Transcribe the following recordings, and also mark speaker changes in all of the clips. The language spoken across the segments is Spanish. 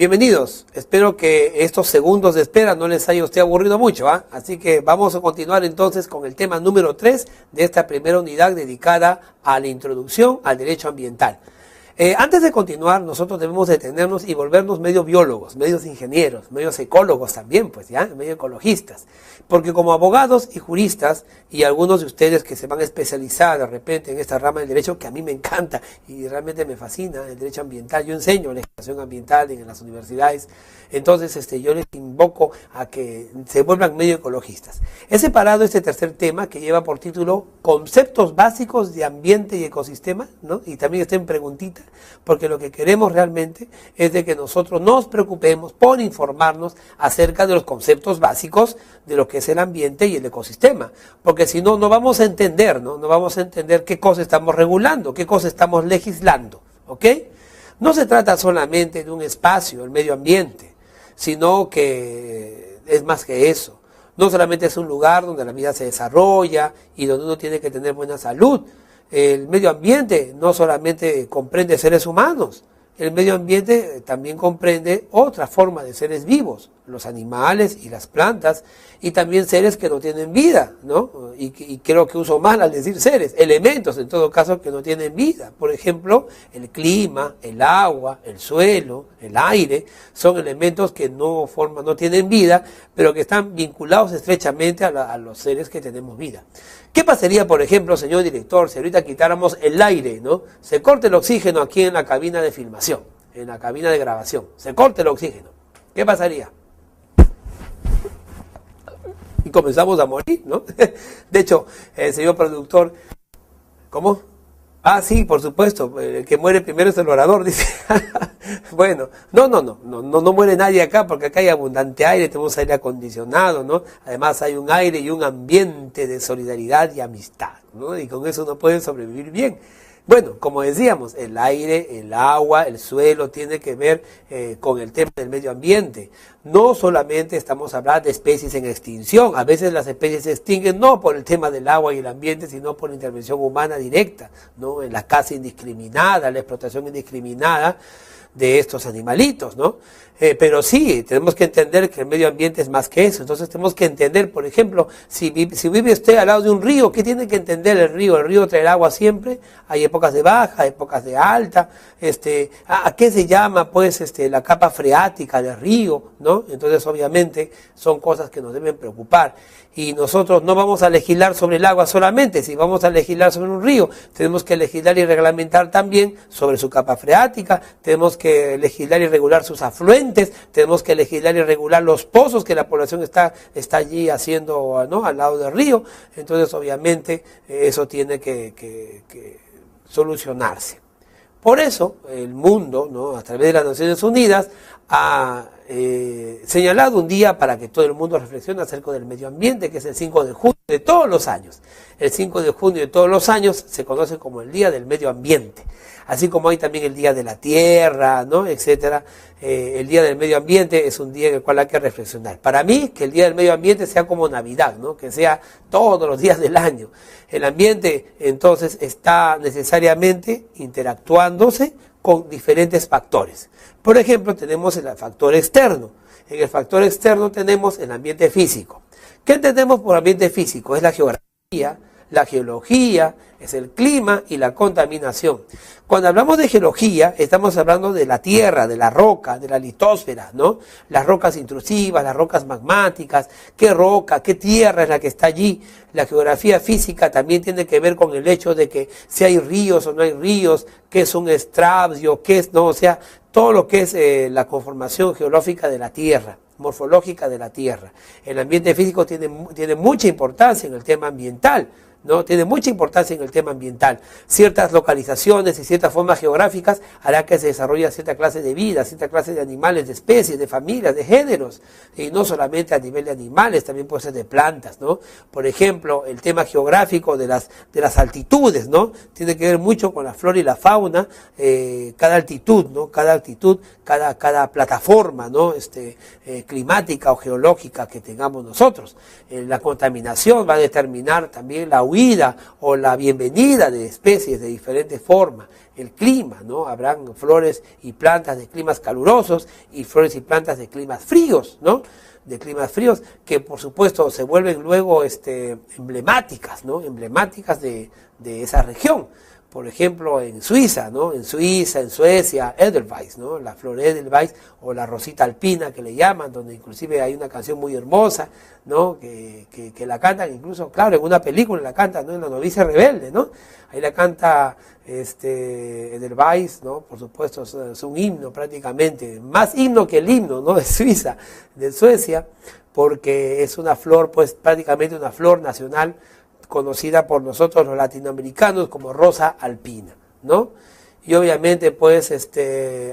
Speaker 1: Bienvenidos, espero que estos segundos de espera no les haya usted aburrido mucho, ¿ah? Así que vamos a continuar entonces con el tema número 3 de esta primera unidad dedicada a la introducción al derecho ambiental. Antes de continuar, nosotros debemos detenernos y volvernos medio biólogos, medios ingenieros, medios ecólogos también, pues ya, medio ecologistas. Porque como abogados y juristas, y algunos de ustedes que se van a especializar de repente en esta rama del derecho, que a mí me encanta y realmente me fascina, el derecho ambiental, yo enseño legislación ambiental en las universidades, entonces yo les invoco a que se vuelvan medio ecologistas. He separado este tercer tema que lleva por título Conceptos básicos de ambiente y ecosistema, ¿no? Y también está en preguntita, porque lo que queremos realmente es de que nosotros nos preocupemos por informarnos acerca de los conceptos básicos de lo que es el ambiente y el ecosistema, porque si no, no vamos a entender, ¿no? No vamos a entender qué cosa estamos regulando, qué cosa estamos legislando, ¿ok? No se trata solamente de un espacio, el medio ambiente, sino que es más que eso. No solamente es un lugar donde la vida se desarrolla y donde uno tiene que tener buena salud. El medio ambiente no solamente comprende seres humanos, el medio ambiente también comprende otra forma de seres vivos, los animales y las plantas, y también seres que no tienen vida, ¿no? Y creo que uso mal al decir seres, elementos en todo caso que no tienen vida. Por ejemplo, el clima, el agua, el suelo, el aire, son elementos que no tienen vida, pero que están vinculados estrechamente a los seres que tenemos vida. ¿Qué pasaría, por ejemplo, señor director, si ahorita quitáramos el aire, ¿no? Se corta el oxígeno aquí en la cabina de filmación, en la cabina de grabación, se corta el oxígeno. ¿Qué pasaría? Y comenzamos a morir, ¿no? De hecho, el señor productor, ¿cómo? Ah, sí, por supuesto, el que muere primero es el orador, dice. Bueno, no muere nadie acá, porque acá hay abundante aire, tenemos aire acondicionado, ¿no? Además hay un aire y un ambiente de solidaridad y amistad, ¿no? Y con eso uno puede sobrevivir bien. Bueno, como decíamos, el aire, el agua, el suelo tiene que ver con el tema del medio ambiente. No solamente estamos hablando de especies en extinción, a veces las especies se extinguen no por el tema del agua y el ambiente, sino por la intervención humana directa, ¿no? En la caza indiscriminada, la explotación indiscriminada de estos animalitos, ¿no? Pero sí, tenemos que entender que el medio ambiente es más que eso. Entonces tenemos que entender, por ejemplo, si vive usted al lado de un río, ¿qué tiene que entender el río? El río trae el agua siempre, hay épocas de baja, épocas de alta, ¿a qué se llama pues la capa freática del río, ¿no? Entonces obviamente son cosas que nos deben preocupar. Y nosotros no vamos a legislar sobre el agua solamente, si vamos a legislar sobre un río, tenemos que legislar y reglamentar también sobre su capa freática, tenemos que legislar y regular sus afluentes, tenemos que legislar y regular los pozos que la población está allí haciendo, ¿no? Al lado del río. Entonces obviamente eso tiene que solucionarse. Por eso el mundo, ¿no? A través de las Naciones Unidas ha señalado un día para que todo el mundo reflexione acerca del medio ambiente, que es el 5 de junio de todos los años. El 5 de junio de todos los años se conoce como el Día del Medio Ambiente. Así como hay también el Día de la Tierra, ¿no? Etcétera. El Día del Medio Ambiente es un día en el cual hay que reflexionar. Para mí, que el Día del Medio Ambiente sea como Navidad, ¿no? Que sea todos los días del año. El ambiente, entonces, está necesariamente interactuándose con diferentes factores. Por ejemplo, tenemos el factor externo. En el factor externo tenemos el ambiente físico. ¿Qué entendemos por ambiente físico? Es la geografía, la geología, es el clima y la contaminación. Cuando hablamos de geología, estamos hablando de la tierra, de la roca, de la litosfera, ¿no? Las rocas intrusivas, las rocas magmáticas, qué roca, qué tierra es la que está allí. La geografía física también tiene que ver con el hecho de que si hay ríos o no hay ríos, qué es un estradio, qué es, no, o sea, todo lo que es la conformación geológica de la tierra, morfológica de la tierra. El ambiente físico tiene mucha importancia en el tema ambiental, ¿no? Tiene mucha importancia en el tema ambiental. Ciertas localizaciones y ciertas formas geográficas hará que se desarrolle cierta clase de vida, cierta clase de animales, de especies, de familias, de géneros, y no solamente a nivel de animales, también puede ser de plantas, ¿no? Por ejemplo, el tema geográfico de las altitudes, ¿no? Tiene que ver mucho con la flora y la fauna, cada altitud, ¿no? Cada plataforma, ¿no? Climática o geológica que tengamos nosotros. La contaminación va a determinar también la huida o la bienvenida de especies de diferentes formas. El clima, ¿no? Habrán flores y plantas de climas calurosos y flores y plantas de climas fríos, ¿no? De climas fríos que por supuesto se vuelven luego emblemáticas, ¿no? Emblemáticas de esa región. Por ejemplo, en Suiza, ¿no? En Suiza, en Suecia, Edelweiss, ¿no? La flor Edelweiss o la rosita alpina que le llaman, donde inclusive hay una canción muy hermosa, ¿no? Que la cantan, incluso, claro, en una película la cantan, ¿no? En La novicia rebelde, ¿no? Ahí la canta Edelweiss, ¿no? Por supuesto, es un himno prácticamente, más himno que el himno, ¿no? De Suiza, de Suecia, porque es una flor, pues prácticamente una flor nacional, conocida por nosotros los latinoamericanos como rosa alpina, ¿no? Y obviamente, pues,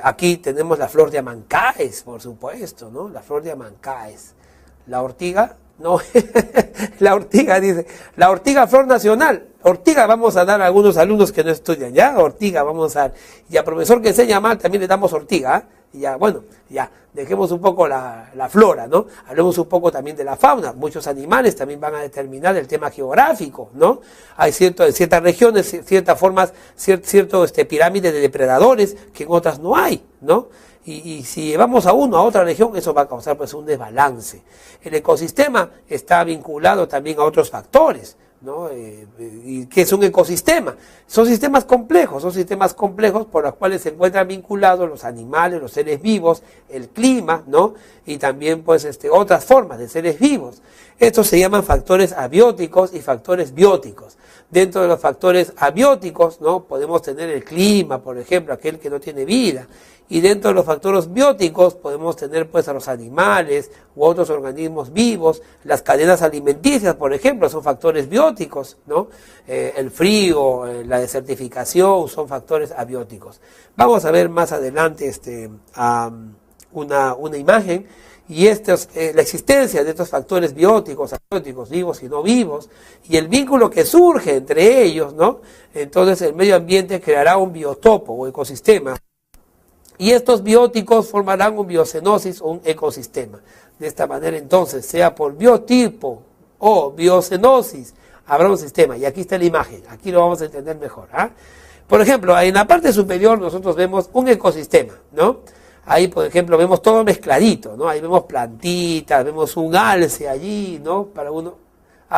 Speaker 1: aquí tenemos la flor de Amancaes, por supuesto, ¿no? La flor de Amancaes. La ortiga, no, la ortiga, dice, la ortiga flor nacional. Ortiga vamos a dar a algunos alumnos que no estudian, ¿ya? Ortiga vamos a dar. Y al profesor que enseña mal también le damos ortiga, ¿eh? Y ya, bueno, ya, dejemos un poco la flora, ¿no? Hablemos un poco también de la fauna. Muchos animales también van a determinar el tema geográfico, ¿no? Hay en ciertas regiones, ciertas formas, cierto pirámide de depredadores que en otras no hay, ¿no? Y si llevamos a uno a otra región, eso va a causar pues un desbalance. El ecosistema está vinculado también a otros factores, ¿no? ¿Y qué es un ecosistema? Son sistemas complejos por los cuales se encuentran vinculados los animales, los seres vivos, el clima, ¿no? Y también pues otras formas de seres vivos. Estos se llaman factores abióticos y factores bióticos. Dentro de los factores abióticos, ¿no? Podemos tener el clima, por ejemplo, aquel que no tiene vida. Y dentro de los factores bióticos podemos tener pues a los animales u otros organismos vivos. Las cadenas alimenticias, por ejemplo, son factores bióticos, ¿no? El frío, la desertificación son factores abióticos. Vamos a ver más adelante una imagen. Y la existencia de estos factores bióticos, abióticos, vivos y no vivos, y el vínculo que surge entre ellos, ¿no? Entonces el medio ambiente creará un biotopo o ecosistema. Y estos bióticos formarán un biocenosis o un ecosistema. De esta manera entonces, sea por biotipo o biocenosis, habrá un sistema. Y aquí está la imagen, aquí lo vamos a entender mejor, ¿ah? Por ejemplo, en la parte superior nosotros vemos un ecosistema, ¿no? Ahí, por ejemplo, vemos todo mezcladito, ¿no? Ahí vemos plantitas, vemos un alce allí, ¿no? Para uno...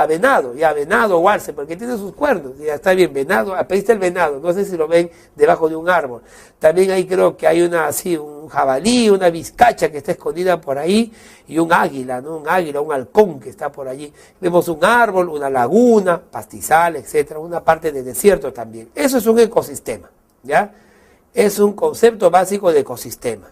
Speaker 1: venado o alce, porque tiene sus cuernos, ya está bien, venado, ahí está el venado, no sé si lo ven debajo de un árbol. También ahí creo que hay un jabalí, una vizcacha que está escondida por ahí, y un águila, ¿no? Un águila, un halcón que está por allí. Vemos un árbol, una laguna, pastizal, etcétera, una parte de desierto también. Eso es un ecosistema, ¿ya? Es un concepto básico de ecosistema.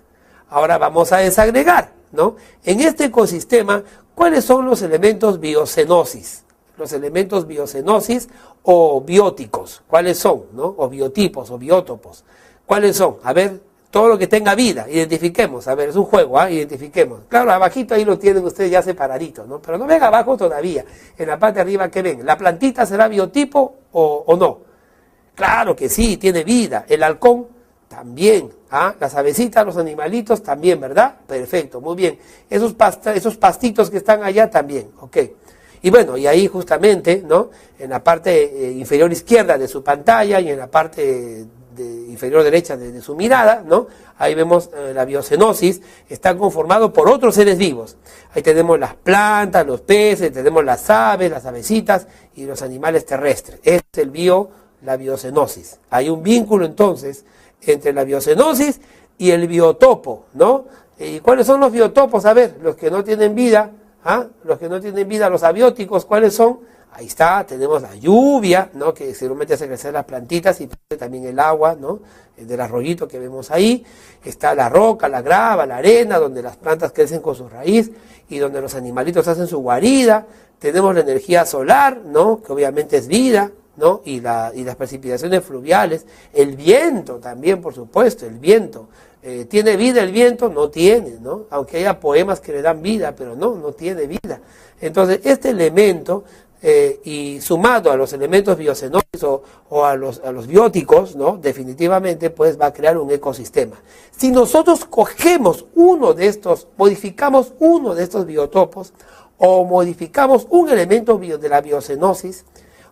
Speaker 1: Ahora vamos a desagregar, ¿no? En este ecosistema, ¿cuáles son los elementos biocenosis? Los elementos biocenosis o bióticos, ¿cuáles son? ¿No? O biotipos o biótopos. ¿Cuáles son? A ver, todo lo que tenga vida, identifiquemos. A ver, es un juego, ¿ah? Identifiquemos. Claro, abajito ahí lo tienen ustedes ya separadito, ¿no? Pero no ven abajo todavía. En la parte de arriba, ¿qué ven? ¿La plantita será biotipo o no? Claro que sí, tiene vida. El halcón también, ¿ah? Las avecitas, los animalitos también, ¿verdad? Perfecto, muy bien. Esos pastitos que están allá también, ok. Y bueno, y ahí justamente, ¿no? En la parte inferior izquierda de su pantalla y en la parte inferior derecha de su mirada, ¿no? Ahí vemos la biocenosis, están conformados por otros seres vivos. Ahí tenemos las plantas, los peces, tenemos las aves, las avecitas y los animales terrestres. Es la biocenosis. Hay un vínculo entonces entre la biocenosis y el biotopo, ¿no? ¿Y cuáles son los biotopos? A ver, los que no tienen vida, ¿ah? Los que no tienen vida, los abióticos, ¿cuáles son? Ahí está, tenemos la lluvia, ¿no? Que seguramente hace crecer las plantitas y también el agua, ¿no? Del arroyito que vemos ahí. Está la roca, la grava, la arena, donde las plantas crecen con su raíz y donde los animalitos hacen su guarida. Tenemos la energía solar, ¿no? Que obviamente es vida, ¿no? Y las precipitaciones fluviales, el viento también, por supuesto, el viento. ¿Tiene vida el viento? No tiene, ¿no? Aunque haya poemas que le dan vida, pero no tiene vida. Entonces, este elemento, y sumado a los elementos biocenosis o a los bióticos, ¿no? Definitivamente, pues va a crear un ecosistema. Si nosotros cogemos modificamos uno de estos biotopos, o modificamos un elemento de la biocenosis,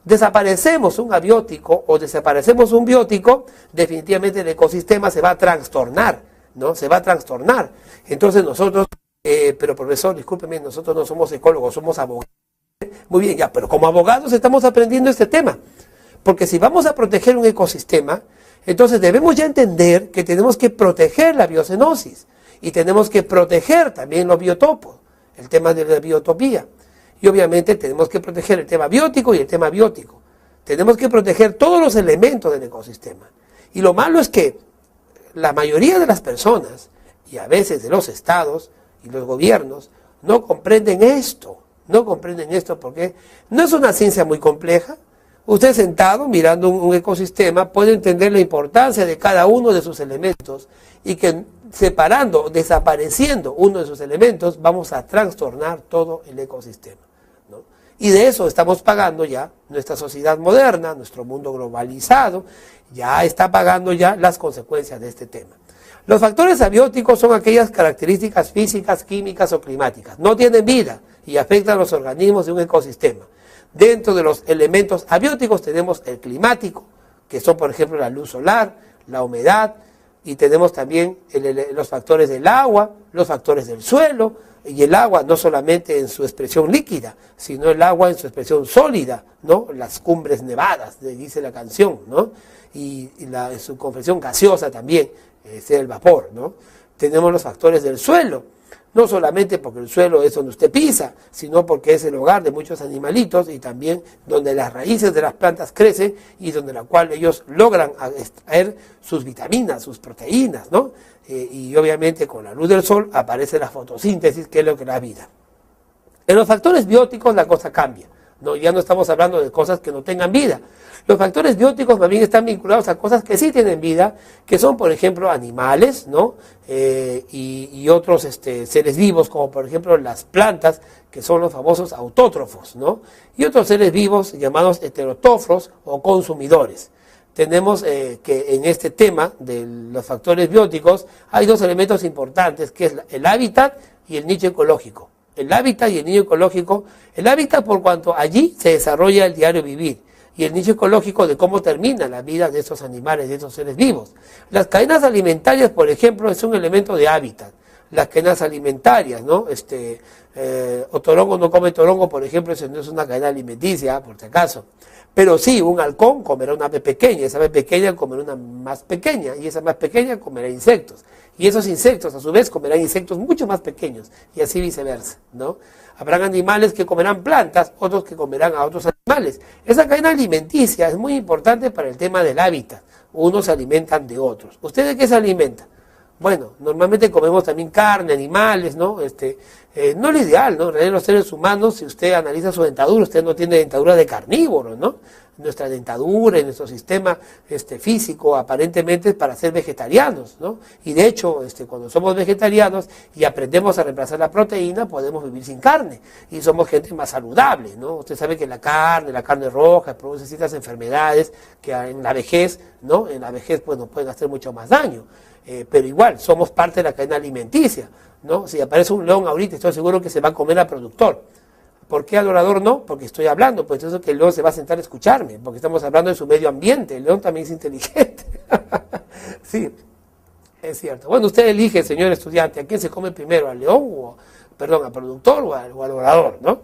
Speaker 1: desaparecemos un abiótico o desaparecemos un biótico, definitivamente el ecosistema se va a trastornar, ¿no? Se va a trastornar. Entonces nosotros, pero profesor, discúlpeme, nosotros no somos ecólogos, somos abogados. Muy bien, ya, pero como abogados estamos aprendiendo este tema. Porque si vamos a proteger un ecosistema, entonces debemos ya entender que tenemos que proteger la biocenosis y tenemos que proteger también los biotopos, el tema de la biotopía. Y obviamente tenemos que proteger el tema biótico y el tema biótico. Tenemos que proteger todos los elementos del ecosistema. Y lo malo es que la mayoría de las personas, y a veces de los estados y los gobiernos, no comprenden esto. No comprenden esto porque no es una ciencia muy compleja. Usted sentado mirando un ecosistema puede entender la importancia de cada uno de sus elementos y que separando, desapareciendo uno de sus elementos, vamos a trastornar todo el ecosistema, ¿no? Y de eso estamos pagando ya nuestra sociedad moderna, nuestro mundo globalizado, ya está pagando ya las consecuencias de este tema. Los factores abióticos son aquellas características físicas, químicas o climáticas. No tienen vida y afectan a los organismos de un ecosistema. Dentro de los elementos abióticos tenemos el climático, que son por ejemplo la luz solar, la humedad, y tenemos también los factores del agua, los factores del suelo, y el agua no solamente en su expresión líquida, sino el agua en su expresión sólida, ¿no? Las cumbres nevadas, dice la canción, ¿no? Y en su confección gaseosa también, sea el vapor, ¿no? Tenemos los factores del suelo, no solamente porque el suelo es donde usted pisa, sino porque es el hogar de muchos animalitos y también donde las raíces de las plantas crecen y donde la cual ellos logran extraer sus vitaminas, sus proteínas, ¿no? Y obviamente con la luz del sol aparece la fotosíntesis, que es lo que da vida. En los factores bióticos la cosa cambia, ¿no? Ya no estamos hablando de cosas que no tengan vida. Los factores bióticos también están vinculados a cosas que sí tienen vida, que son, por ejemplo, animales, ¿no? Y otros seres vivos, como por ejemplo las plantas, que son los famosos autótrofos, ¿no? Y otros seres vivos llamados heterotófros o consumidores. Tenemos que en este tema de los factores bióticos hay dos elementos importantes, que es el hábitat y el nicho ecológico. El hábitat y el nicho ecológico, el hábitat por cuanto allí se desarrolla el diario vivir, y el nicho ecológico de cómo termina la vida de estos animales, de estos seres vivos. Las cadenas alimentarias, por ejemplo, es un elemento de hábitat. Las cadenas alimentarias, ¿no? Otorongo no come torongo, por ejemplo, eso no es una cadena alimenticia, por si acaso. Pero sí, un halcón comerá una ave pequeña, esa ave pequeña comerá una más pequeña, y esa más pequeña comerá insectos. Y esos insectos, a su vez, comerán insectos mucho más pequeños, y así viceversa, ¿no? Habrán animales que comerán plantas, otros que comerán a otros animales. Esa cadena alimenticia es muy importante para el tema del hábitat. Unos se alimentan de otros. ¿Usted de qué se alimenta? Bueno, normalmente comemos también carne, animales, ¿no? No es lo ideal, ¿no? En realidad los seres humanos, si usted analiza su dentadura, usted no tiene dentadura de carnívoro, ¿no? Nuestra dentadura y nuestro sistema físico aparentemente es para ser vegetarianos, ¿no? Y de hecho, cuando somos vegetarianos y aprendemos a reemplazar la proteína, podemos vivir sin carne y somos gente más saludable, ¿no? Usted sabe que la carne roja produce ciertas enfermedades que en la vejez, ¿no? En la vejez pues nos pueden hacer mucho más daño. Pero igual, somos parte de la cadena alimenticia, ¿no? Si aparece un león ahorita, estoy seguro que se va a comer al productor. ¿Por qué al orador no? Porque estoy hablando, pues entonces que el león se va a sentar a escucharme, porque estamos hablando de su medio ambiente, el león también es inteligente. Sí, es cierto. Bueno, usted elige, señor estudiante, ¿a quién se come primero? ¿Al león al productor o al orador, ¿no?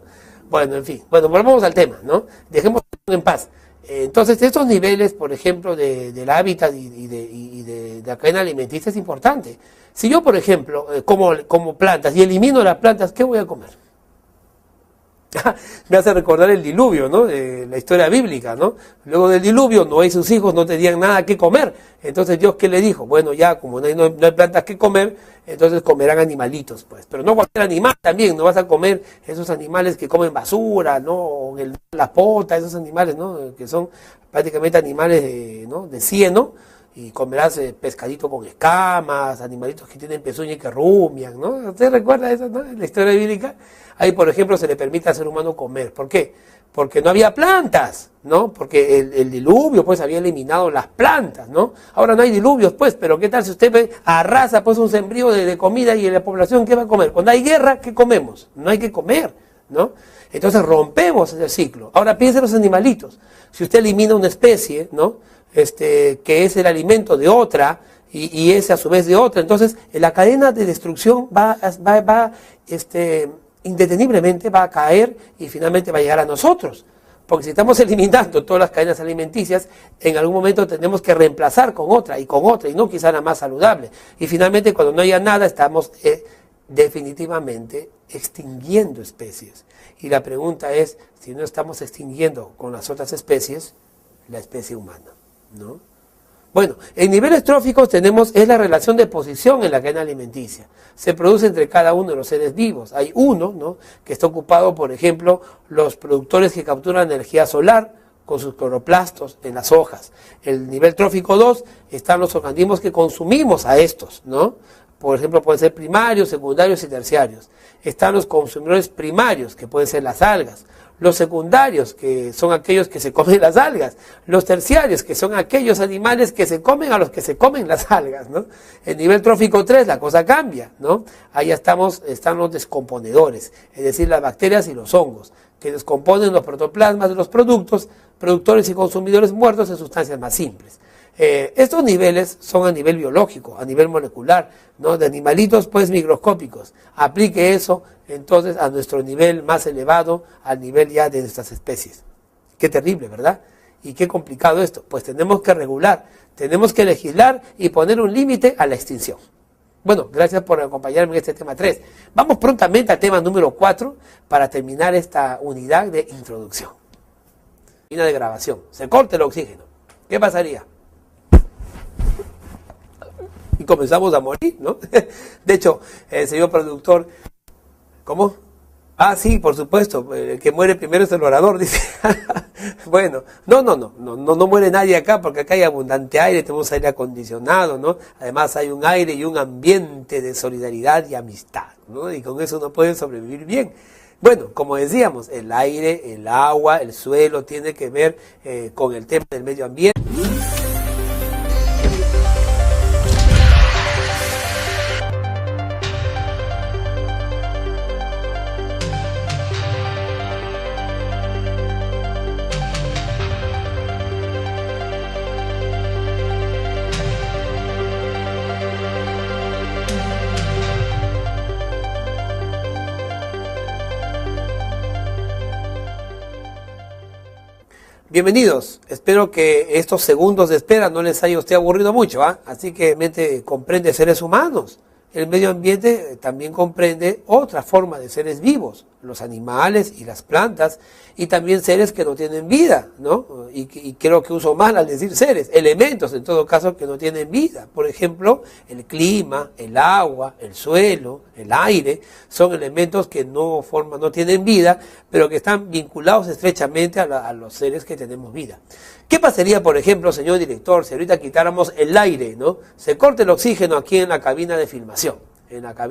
Speaker 1: Bueno, en fin, bueno, volvamos al tema, ¿no? Dejemos en paz. Entonces, estos niveles, por ejemplo, del hábitat y de la cadena alimenticia es importante. Si yo, por ejemplo, como plantas y elimino las plantas, ¿qué voy a comer? Me hace recordar el diluvio, ¿no? La historia bíblica, ¿no? Luego del diluvio, Noé y sus hijos no tenían nada que comer. Entonces, ¿Dios qué le dijo? Bueno, ya, como no hay plantas que comer, entonces comerán animalitos, pues. Pero no cualquier animal también, no vas a comer esos animales que comen basura, ¿no? O la pota, esos animales, ¿no? Que son prácticamente animales ¿no? de cieno, y comerás pescadito con escamas, animalitos que tienen pezuña y que rumian, ¿no? ¿Usted recuerda eso, no? En la historia bíblica, ahí por ejemplo se le permite al ser humano comer. ¿Por qué? Porque no había plantas, ¿no? Porque el diluvio pues había eliminado las plantas, ¿no? Ahora no hay diluvios pues, pero ¿qué tal si usted arrasa pues un sembrío de comida y la población qué va a comer? Cuando hay guerra, ¿qué comemos? No hay que comer, ¿no? Entonces rompemos ese ciclo. Ahora piensen en los animalitos. Si usted elimina una especie, ¿no? Que es el alimento de otra, y ese a su vez de otra, entonces la cadena de destrucción va indeteniblemente va a caer y finalmente va a llegar a nosotros. Porque si estamos eliminando todas las cadenas alimenticias, en algún momento tenemos que reemplazar con otra, y no quizá la más saludable. Y finalmente, cuando no haya nada, estamos definitivamente extinguiendo especies. Y la pregunta es, si no estamos extinguiendo con las otras especies, la especie humana, ¿no? Bueno, en niveles tróficos es la relación de posición en la cadena alimenticia. Se produce entre cada uno de los seres vivos. Hay uno, ¿no?, que está ocupado, por ejemplo, los productores que capturan energía solar con sus cloroplastos en las hojas. El nivel trófico 2 están los organismos que consumimos a estos, ¿no? Por ejemplo, pueden ser primarios, secundarios y terciarios. Están los consumidores primarios, que pueden ser las algas. Los secundarios, que son aquellos que se comen las algas. Los terciarios, que son aquellos animales que se comen a los que se comen las algas, ¿no? En nivel trófico 3 la cosa cambia, ¿no? Ahí están los descomponedores, es decir, las bacterias y los hongos, que descomponen los protoplasmas de los productores y consumidores muertos en sustancias más simples. Estos niveles son a nivel biológico, a nivel molecular, ¿no?, de animalitos pues microscópicos. Aplique eso entonces a nuestro nivel más elevado, al nivel ya de nuestras especies. Qué terrible, ¿verdad? Y qué complicado esto. Pues tenemos que regular, tenemos que legislar y poner un límite a la extinción. Bueno, gracias por acompañarme en este tema 3. Vamos prontamente al tema número 4 para terminar esta unidad de introducción. Línea de grabación. Se corta el oxígeno. ¿Qué pasaría? Y comenzamos a morir, ¿no? De hecho, el señor productor, ¿cómo? Ah, sí, por supuesto, el que muere primero es el orador, dice. Bueno, no muere nadie acá, porque acá hay abundante aire, tenemos aire acondicionado, ¿no? Además hay un aire y un ambiente de solidaridad y amistad, ¿no? Y con eso uno puede sobrevivir bien. Bueno, como decíamos, el aire, el agua, el suelo, tiene que ver con el tema del medio ambiente. Bienvenidos, espero que estos segundos de espera no les haya usted aburrido mucho, ¿ah? Así que mente comprende seres humanos. El medio ambiente también comprende otra forma de seres vivos, los animales y las plantas, y también seres que no tienen vida, ¿no? Y creo que uso mal al decir seres, elementos en todo caso que no tienen vida. Por ejemplo, el clima, el agua, el suelo, el aire, son elementos que no tienen vida, pero que están vinculados estrechamente a los seres que tenemos vida. ¿Qué pasaría, por ejemplo, señor director, si ahorita quitáramos el aire, ¿no? Se corta el oxígeno aquí en la cabina de filmación.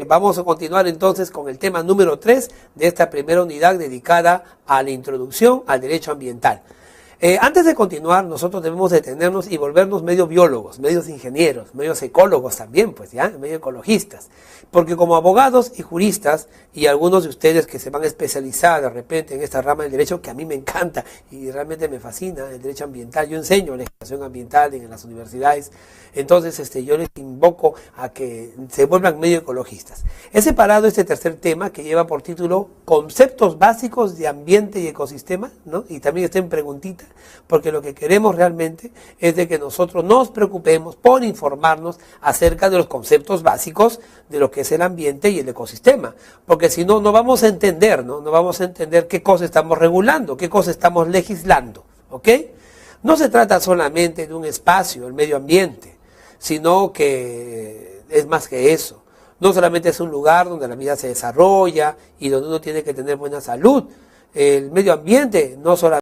Speaker 1: Vamos a continuar entonces con el tema número 3 de esta primera unidad dedicada a la introducción al derecho ambiental. Antes de continuar, nosotros debemos detenernos y volvernos medio biólogos, medios ingenieros, medios ecólogos también, pues ya, medio ecologistas. Porque como abogados y juristas, y algunos de ustedes que se van a especializar de repente en esta rama del derecho, que a mí me encanta y realmente me fascina, el derecho ambiental, yo enseño legislación ambiental en las universidades, entonces yo les invoco a que se vuelvan medio ecologistas. He separado este tercer tema que lleva por título Conceptos básicos de ambiente y ecosistema, ¿no? Y también está en preguntita, porque lo que queremos realmente es de que nosotros nos preocupemos por informarnos acerca de los conceptos básicos de lo que es el ambiente y el ecosistema, porque si no, no vamos a entender, ¿no? No vamos a entender qué cosa estamos regulando, qué cosa estamos legislando, ¿ok? No se trata solamente de un espacio, el medio ambiente, sino que es más que eso. No solamente es un lugar donde la vida se desarrolla y donde uno tiene que tener buena salud. El medio ambiente no solamente